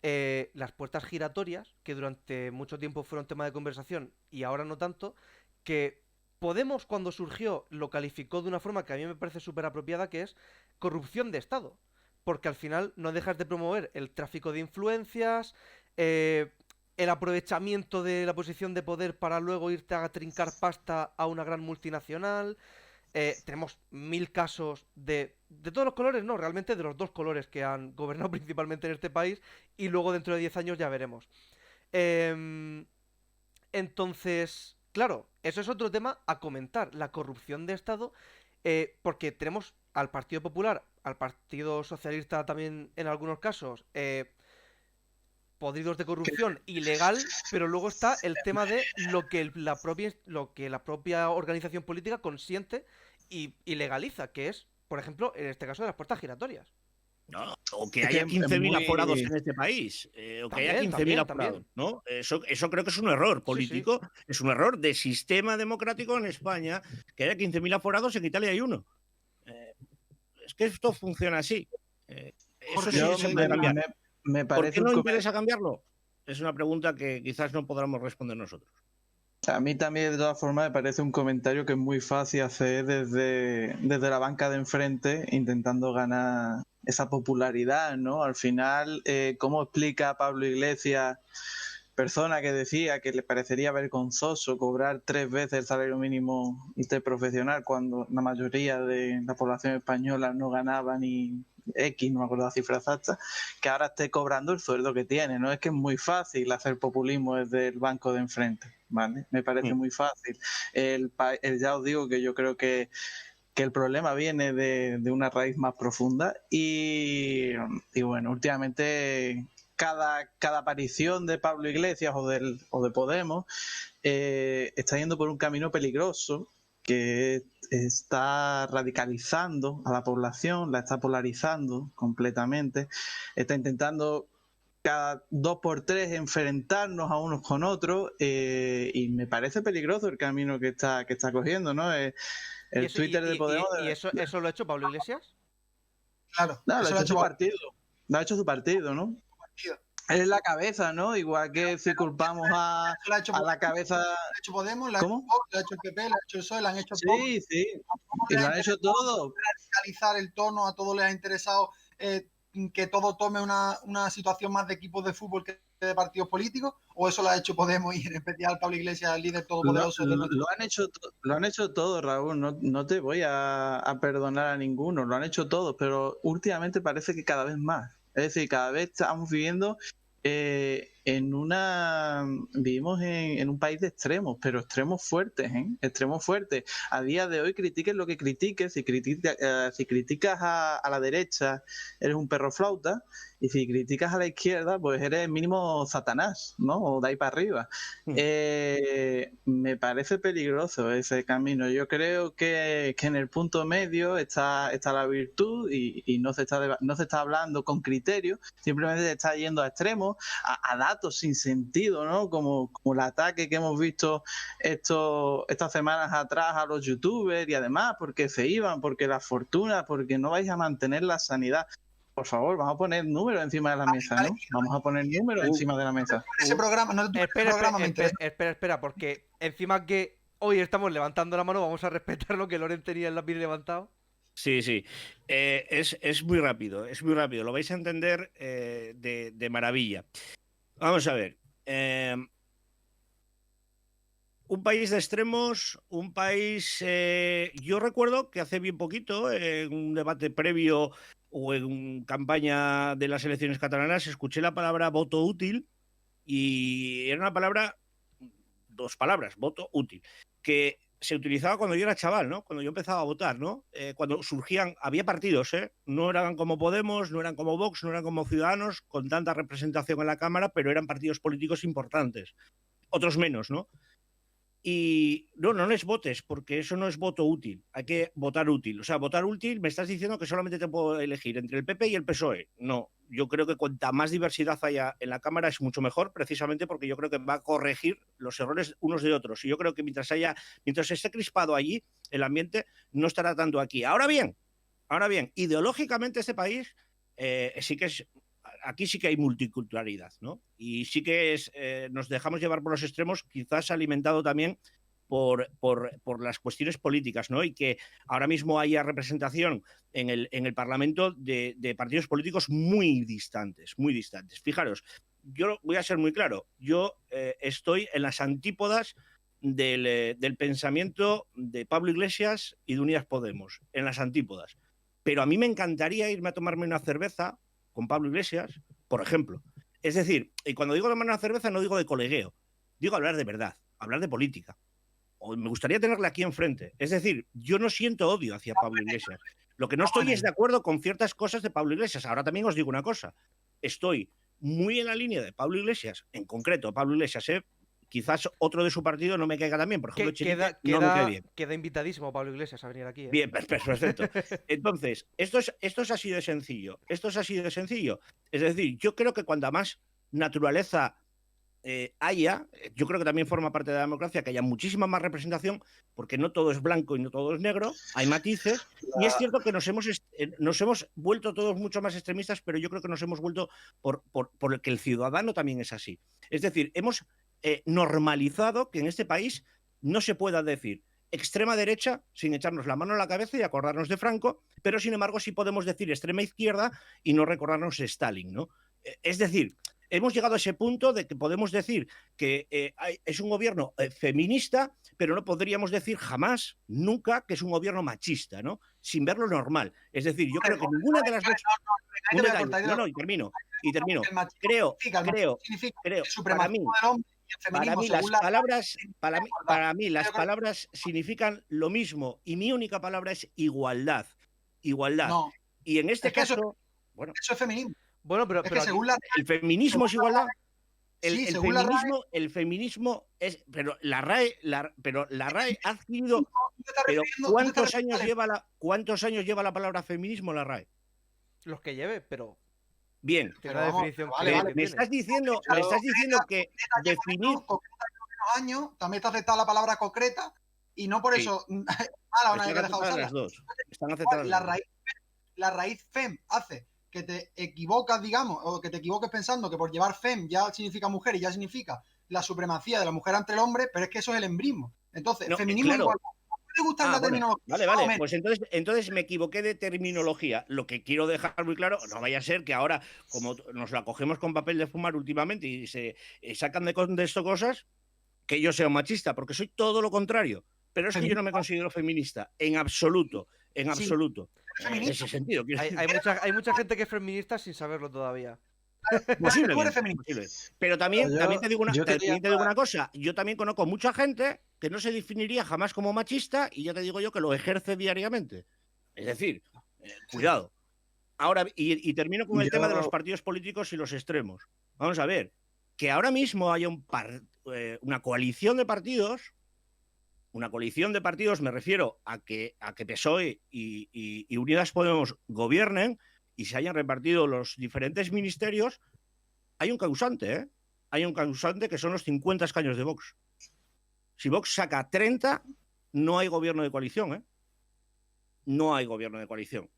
las puertas giratorias, que durante mucho tiempo fueron tema de conversación y ahora no tanto, que Podemos cuando surgió lo calificó de una forma que a mí me parece súper apropiada, que es corrupción de Estado. porque al final no dejas de promover el tráfico de influencias, el aprovechamiento de la posición de poder para luego irte a trincar pasta a una gran multinacional. Tenemos 1000 casos de todos los colores, no, realmente de los dos colores que han gobernado principalmente en este país, y luego dentro de 10 años ya veremos. Em, entonces, claro, eso es otro tema a comentar, la corrupción de Estado, porque tenemos al Partido Popular, al Partido Socialista también en algunos casos, podridos de corrupción ilegal, pero luego está el tema de lo que la propia organización política consiente y legaliza, que es, por ejemplo, en este caso de las puertas giratorias. No, o que Es que haya es 15.000 muy... aforados en este país, o que haya También, 15.000 también, aforados, también. ¿no? Eso creo que es un error Sí, sí. político, es un error de sistema democrático en España, que haya 15.000 aforados, en Italia hay uno. Es que esto funciona así. Eso Jorge, sí Yo se puede cambiar. me ¿Por parece qué un no comentario. interesa cambiarlo? Es una pregunta que quizás no podamos responder nosotros. A mí también, de todas formas, me parece un comentario que es muy fácil hacer desde la banca de enfrente, intentando ganar esa popularidad, ¿no? Al final, ¿cómo explica Pablo Iglesias, persona que decía que le parecería vergonzoso cobrar 3 veces el salario mínimo interprofesional cuando la mayoría de la población española no ganaba ni X, no me acuerdo la cifra exacta, que ahora esté cobrando el sueldo que tiene? No es que es muy fácil hacer populismo desde el banco de enfrente, ¿vale? Me parece muy fácil. Ya os digo que yo creo que el problema viene de una raíz más profunda y bueno, últimamente cada aparición de Pablo Iglesias o de Podemos está yendo por un camino peligroso que está radicalizando a la población, la está polarizando completamente, está intentando cada 2 por 3 enfrentarnos a unos con otros y me parece peligroso el camino que está cogiendo, ¿no? ¿Y El eso, Twitter de Podemos... eso lo ha hecho Pablo Iglesias? Claro, No, lo ha eso lo ha hecho hecho su Pablo. partido. Lo ha hecho su partido, ¿no? Él es la cabeza, ¿no? Igual que si culpamos a Eso lo ha hecho la cabeza... lo ha hecho Podemos, lo ha hecho ¿Cómo? Vox, lo ha hecho el PP, lo ha hecho el PSOE, lo han hecho todos. Sí, sí. ¿Cómo Y le lo ha han hecho interesado todo. radicalizar el tono? A todos les ha interesado que todo tome una situación más de equipos de fútbol que de partidos políticos, o eso lo ha hecho Podemos y en especial Pablo Iglesias, el líder todopoderoso de nuestro... Lo han hecho todo, Raúl. No te voy a perdonar a ninguno. Lo han hecho todos, pero últimamente parece que cada vez más. Es decir, cada vez estamos viviendo vivimos en un país de extremos, pero extremos fuertes, ¿eh? Extremos fuertes. A día de hoy critiques lo que critiques, si criticas a la derecha, eres un perro flauta, y si criticas a la izquierda, pues eres mínimo Satanás, ¿no? O de ahí para arriba. Me parece peligroso ese camino. Yo creo que en el punto medio está la virtud y no se está hablando con criterio, simplemente se está yendo a extremos, a datos sin sentido, ¿no? Como el ataque que hemos visto estas semanas atrás a los youtubers y además porque se iban, porque la fortuna, porque no vais a mantener la sanidad. Por favor, vamos a poner números encima de la mesa, ¿no? Vamos a poner números encima de la mesa. Ese programa, no, ese programa me interesa. Espera, porque encima que hoy estamos levantando la mano, vamos a respetar lo que Loren tenía el lápiz levantado. Sí, sí. Es muy rápido, es muy rápido. Lo vais a entender de maravilla. Vamos a ver. Un país de extremos, un país... yo recuerdo que hace bien poquito, en un debate previo o en campaña de las elecciones catalanas, escuché la palabra voto útil y era una palabra, 2 palabras, voto útil, que se utilizaba cuando yo era chaval, ¿no? Cuando yo empezaba a votar, ¿no? Cuando surgían, había partidos, no eran como Podemos, no eran como Vox, no eran como Ciudadanos, con tanta representación en la Cámara, pero eran partidos políticos importantes. Otros menos, ¿no? Y no les votes, porque eso no es voto útil. Hay que votar útil. O sea, votar útil, me estás diciendo que solamente te puedo elegir entre el PP y el PSOE. No, yo creo que cuanta más diversidad haya en la Cámara es mucho mejor, precisamente porque yo creo que va a corregir los errores unos de otros. Y yo creo que mientras esté crispado allí, el ambiente no estará tanto aquí. Ahora bien, ideológicamente este país sí que es... Aquí sí que hay multiculturalidad, ¿no? Y sí que nos dejamos llevar por los extremos, quizás alimentado también por las cuestiones políticas, ¿no? Y que ahora mismo haya representación en el Parlamento de partidos políticos muy distantes, muy distantes. Fijaros, yo voy a ser muy claro, yo estoy en las antípodas del pensamiento de Pablo Iglesias y de Unidas Podemos, en las antípodas. Pero a mí me encantaría irme a tomarme una cerveza con Pablo Iglesias, por ejemplo. Es decir, y cuando digo tomar una cerveza no digo de colegueo, digo hablar de verdad, hablar de política. O me gustaría tenerla aquí enfrente. Es decir, yo no siento odio hacia Pablo Iglesias. Lo que no estoy es de acuerdo con ciertas cosas de Pablo Iglesias. Ahora también os digo una cosa. Estoy muy en la línea de Pablo Iglesias, en concreto Pablo Iglesias, quizás otro de su partido no me caiga tan bien, por ejemplo, Chenique no me cae bien. Queda invitadísimo Pablo Iglesias a venir aquí. Bien, perfecto. Entonces, esto es así de sencillo. Esto es así de sencillo. Es decir, yo creo que cuanta más naturaleza haya, yo creo que también forma parte de la democracia, que haya muchísima más representación, porque no todo es blanco y no todo es negro, hay matices, y es cierto que nos hemos vuelto todos mucho más extremistas, pero yo creo que nos hemos vuelto por el que el ciudadano también es así. Es decir, hemos normalizado que en este país no se pueda decir extrema derecha sin echarnos la mano a la cabeza y acordarnos de Franco, pero sin embargo sí podemos decir extrema izquierda y no recordarnos de Stalin, ¿no? Es decir, hemos llegado a ese punto de que podemos decir que es un gobierno feminista, pero no podríamos decir jamás, nunca, que es un gobierno machista, ¿no? Sin verlo normal. Es decir, yo creo que ninguna de las dos... No, y termino. Creo, para mí las palabras significan lo mismo y mi única palabra es igualdad. Igualdad. No, y en este caso... Eso es feminismo. Bueno, pero según el feminismo es igualdad. El feminismo es, pero la RAE ha adquirido. Pero ¿cuántos años lleva la palabra feminismo la RAE? Los que lleve, pero bien. Tiene una definición me estás diciendo que definir años también está aceptada la palabra concreta y no por eso hay que dejar usarla. Las dos. Están aceptadas la raíz fem hace que te equivocas, digamos, o que te equivoques pensando que por llevar fem ya significa mujer y ya significa la supremacía de la mujer ante el hombre, pero es que eso es el embrismo. Entonces, feminismo claro. igual. ¿No te gusta la terminología? Vale. Pues entonces me equivoqué de terminología. Lo que quiero dejar muy claro, no vaya a ser que ahora, como nos la cogemos con papel de fumar últimamente y se sacan de contexto cosas, que yo sea un machista, porque soy todo lo contrario. Pero es que yo no me considero feminista, en absoluto. En absoluto. En ese sentido. Hay mucha gente que es feminista sin saberlo todavía. Posible. Pero también te digo una cosa. Yo también conozco mucha gente que no se definiría jamás como machista y ya te digo yo que lo ejerce diariamente. Es decir, cuidado. Ahora, y termino con el tema de los partidos políticos y los extremos. Vamos a ver, que ahora mismo haya una coalición de partidos. Una coalición de partidos, me refiero a que PSOE y Unidas Podemos gobiernen y se hayan repartido los diferentes ministerios. Hay un causante, ¿eh? Hay un causante que son los 50 escaños de Vox. Si Vox saca 30, no hay gobierno de coalición, ¿eh? No hay gobierno de coalición.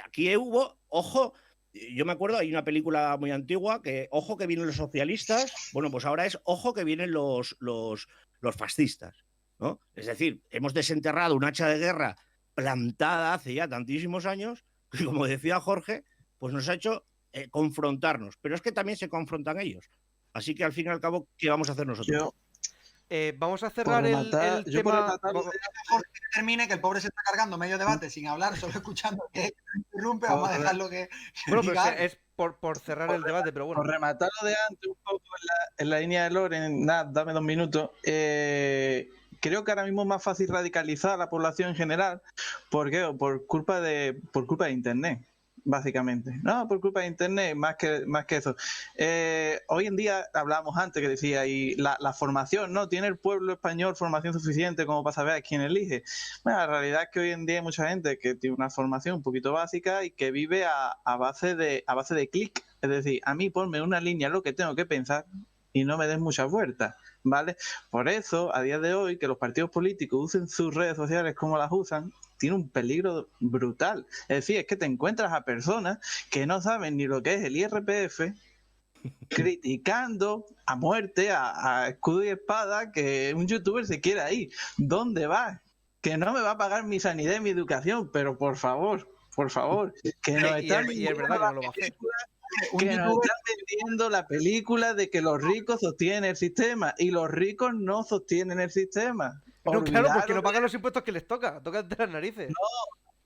Aquí hubo, ojo, yo me acuerdo, hay una película muy antigua que, ojo que vienen los socialistas, bueno, pues ahora es, ojo que vienen los fascistas. ¿No? Es decir, hemos desenterrado un hacha de guerra plantada hace ya tantísimos años que, como decía Jorge, pues nos ha hecho confrontarnos. Pero es que también se confrontan ellos. Así que al fin y al cabo, ¿qué vamos a hacer nosotros? Vamos a cerrar el tema. Jorge que termine, que el pobre se está cargando medio debate sin hablar, solo escuchando que interrumpe. Vamos a dejarlo que. Bueno, pero es por cerrar el debate, pero bueno. Por rematarlo de antes, un poco en la línea de Loren, nada, dame 2 minutos. Creo que ahora mismo es más fácil radicalizar a la población en general. ¿Por qué? Por culpa de Internet, básicamente. No, por culpa de Internet, más que eso. Hoy en día, hablábamos antes que decía, y la formación, ¿no? ¿Tiene el pueblo español formación suficiente como para saber a quién elige? Bueno, la realidad es que hoy en día hay mucha gente que tiene una formación un poquito básica y que vive a base de clic. Es decir, a mí ponme una línea lo que tengo que pensar y no me des muchas vueltas, ¿vale? Por eso, a día de hoy, que los partidos políticos usen sus redes sociales como las usan, tiene un peligro brutal. Es decir, es que te encuentras a personas que no saben ni lo que es el IRPF, criticando a muerte, a escudo y espada, que un youtuber se quiera ir. ¿Dónde va? Que no me va a pagar mi sanidad y mi educación, pero por favor, que nos Y están es verdad que no lo va a hacer. que nos están vendiendo la película de que los ricos sostienen el sistema y los ricos no sostienen el sistema. No, claro, porque no Olvidaros pagan los impuestos que les toca de las narices.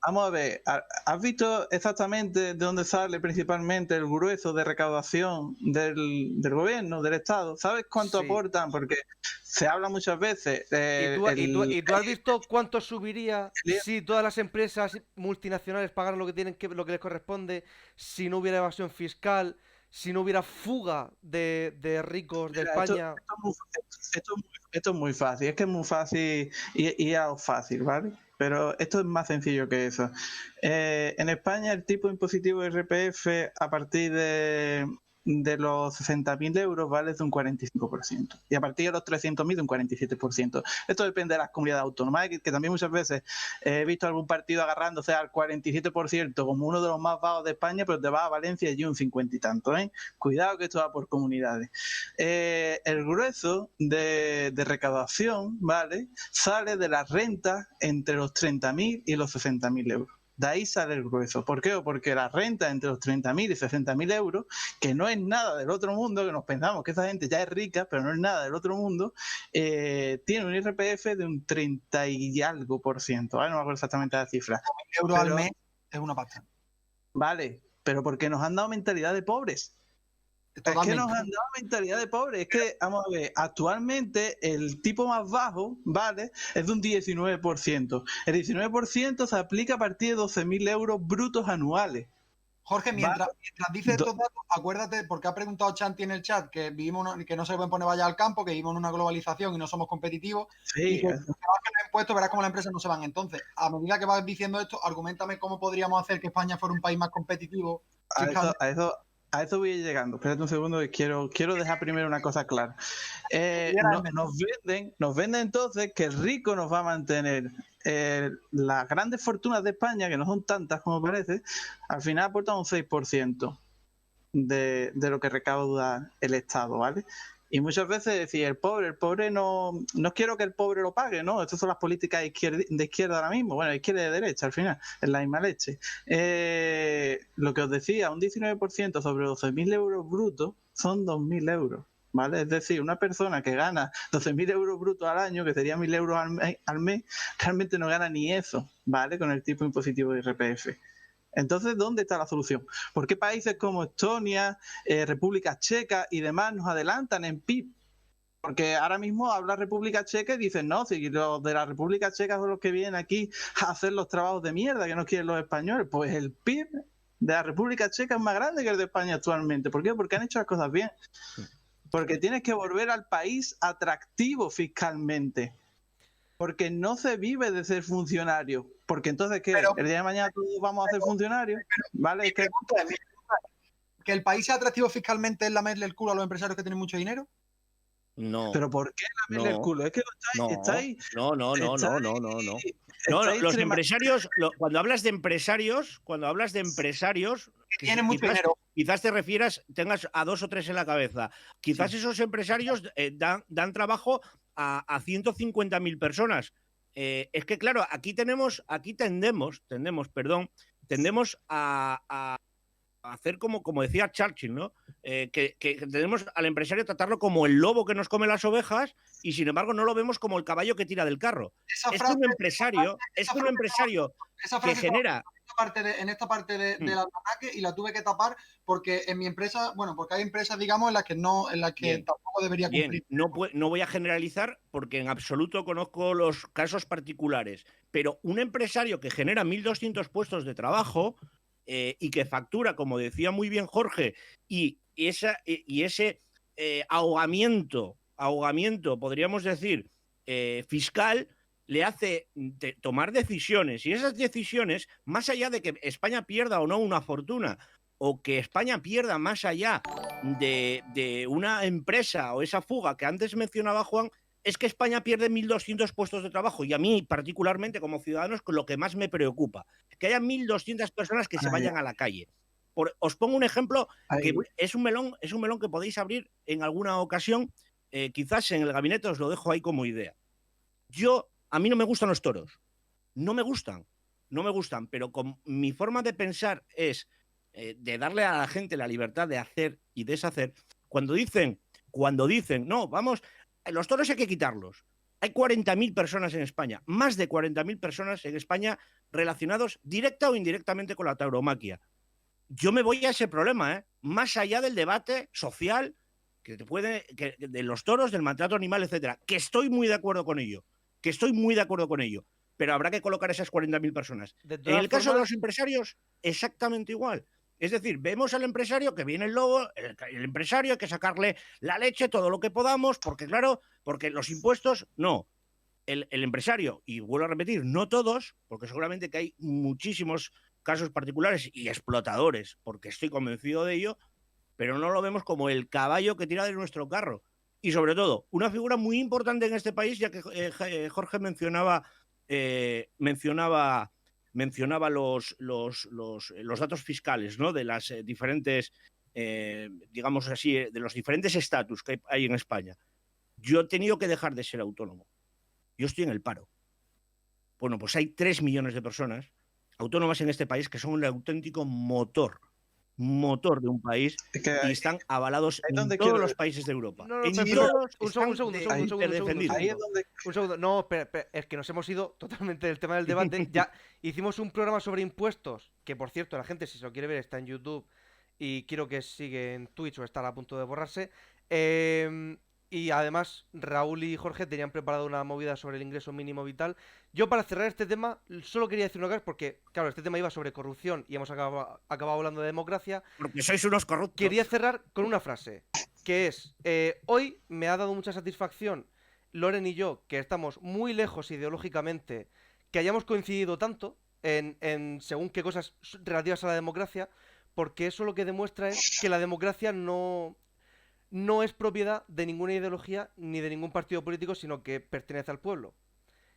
Vamos a ver, ¿has visto exactamente de dónde sale principalmente el grueso de recaudación del gobierno, del Estado? ¿Sabes cuánto Sí. aportan? Porque se habla muchas veces. ¿Y tú has visto cuánto subiría si todas las empresas multinacionales pagaran lo que les corresponde, si no hubiera evasión fiscal, si no hubiera fuga de ricos de Mira, España? esto es muy fácil, es que es muy fácil y es algo fácil, ¿vale? Pero esto es más sencillo que eso. En España el tipo impositivo de IRPF a partir de los 60.000 euros vale de un 45%. Y a partir de los 300.000 de un 47%. Esto depende de las comunidades autónomas, que también muchas veces he visto algún partido agarrándose al 47% como uno de los más bajos de España, pero te vas a Valencia y un 50 y tanto, ¿eh? Cuidado que esto va por comunidades. El grueso de recaudación, ¿vale? Sale de las rentas entre los 30.000 y los 60.000 euros. De ahí sale el grueso. ¿Por qué? Porque la renta entre los 30.000 y 60.000 euros, que no es nada del otro mundo, que nos pensamos que esa gente ya es rica, pero no es nada del otro mundo, tiene un IRPF de un 30 y algo por ciento, ¿vale? No me acuerdo exactamente la cifra. Euros al mes es una pasta. Vale, pero porque nos han dado mentalidad de pobres. Totalmente. Es que nos han dado mentalidad de pobre. Es que, vamos a ver, actualmente el tipo más bajo, ¿vale? Es de un 19%. El 19% se aplica a partir de 12.000 euros brutos anuales. Jorge, mientras dices estos datos, acuérdate, porque ha preguntado Chanti en el chat que que no se pueden poner vaya al campo, que vivimos en una globalización y no somos competitivos. Sí, y que si bajan los impuestos, verás cómo las empresas no se van. Entonces, a medida que vas diciendo esto, argumentame cómo podríamos hacer que España fuera un país más competitivo. A eso voy llegando. Espérate un segundo que quiero dejar primero una cosa clara. Nos venden entonces que el rico nos va a mantener. Las grandes fortunas de España, que no son tantas como parece, al final aportan un 6% de lo que recauda el Estado, ¿vale? Y muchas veces decir, el pobre no quiero que el pobre lo pague, ¿no? Estas son las políticas de izquierda ahora mismo, bueno, de izquierda y de derecha al final, es la misma leche. Lo que os decía, un 19% sobre 12.000 euros brutos son 2.000 euros, ¿vale? Es decir, una persona que gana 12.000 euros brutos al año, que sería 1.000 euros al mes, realmente no gana ni eso, ¿vale? Con el tipo impositivo de IRPF. Entonces, ¿dónde está la solución? ¿Por qué países como Estonia, República Checa y demás nos adelantan en PIB? Porque ahora mismo habla República Checa y dicen, no, si los de la República Checa son los que vienen aquí a hacer los trabajos de mierda que no quieren los españoles. Pues el PIB de la República Checa es más grande que el de España actualmente. ¿Por qué? Porque han hecho las cosas bien. Porque tienes que volver al país atractivo fiscalmente. Porque no se vive de ser funcionario. Porque entonces, ¿qué? El día de mañana todos vamos a ser funcionarios. ¿Vale? Que el país sea atractivo fiscalmente es lamerle el culo a los empresarios que tienen mucho dinero. No. ¿Pero por qué lamerle el culo? Es que estáis. No, los empresarios, cuando hablas de empresarios, tienen mucho dinero. Quizás tengas a 2 o 3 en la cabeza. Quizás esos empresarios dan trabajo a 150.000 personas. Es que, claro, aquí tendemos a hacer como decía Churchill, ¿no? Que tenemos al empresario tratarlo como el lobo que nos come las ovejas y, sin embargo, no lo vemos como el caballo que tira del carro. Es un empresario que genera... En esta parte del almanaque, y la tuve que tapar porque en mi empresa, porque hay empresas, digamos, en las que tampoco debería cumplir. No voy a generalizar porque en absoluto conozco los casos particulares, pero un empresario que genera 1.200 puestos de trabajo y que factura, como decía muy bien Jorge, y ese ahogamiento, podríamos decir, fiscal, le hace tomar decisiones, y esas decisiones, más allá de que España pierda o no una fortuna, o que España pierda más allá de una empresa o esa fuga que antes mencionaba Juan, es que España pierde 1.200 puestos de trabajo, y a mí particularmente como ciudadano es lo que más me preocupa, que haya 1.200 personas que se vayan a la calle. Os pongo un ejemplo que Ahí. es un melón que podéis abrir en alguna ocasión. Quizás en el gabinete os lo dejo ahí como idea. A mí no me gustan los toros. No me gustan, pero con mi forma de pensar es de darle a la gente la libertad de hacer y deshacer. Cuando dicen, no, vamos, los toros hay que quitarlos. Hay 40.000 personas en España, más de 40.000 personas en España relacionados directa o indirectamente con la tauromaquia. Yo me voy a ese problema, más allá del debate social de los toros, del maltrato animal, etcétera, que estoy muy de acuerdo con ello, pero habrá que colocar esas 40.000 personas. En el caso de los empresarios, exactamente igual. Es decir, vemos al empresario que viene el lobo, el empresario hay que sacarle la leche, todo lo que podamos, porque los impuestos, no. El empresario, y vuelvo a repetir, no todos, porque seguramente que hay muchísimos casos particulares y explotadores, porque estoy convencido de ello, pero no lo vemos como el caballo que tira de nuestro carro. Y sobre todo, una figura muy importante en este país, ya que Jorge mencionaba los datos fiscales, ¿no? De las diferentes, digamos así, de los diferentes estatus que hay en España. Yo he tenido que dejar de ser autónomo. Yo estoy en el paro. Bueno, pues hay 3 millones de personas autónomas en este país que son un auténtico motor de un país y están avalados en todos los países de Europa. Un segundo. No, es que nos hemos ido totalmente del tema del debate. Ya hicimos un programa sobre impuestos, que por cierto, la gente si se lo quiere ver está en YouTube y quiero que sigue en Twitch o está a punto de borrarse. Y además Raúl y Jorge tenían preparado una movida sobre el ingreso mínimo vital. Yo para cerrar este tema solo quería decir una cosa, porque claro, este tema iba sobre corrupción y hemos acabado hablando de democracia. Porque sois unos corruptos. Quería cerrar con una frase, que es, hoy me ha dado mucha satisfacción Loren y yo, que estamos muy lejos ideológicamente, que hayamos coincidido tanto en según qué cosas relativas a la democracia, porque eso lo que demuestra es que la democracia no es propiedad de ninguna ideología ni de ningún partido político, sino que pertenece al pueblo.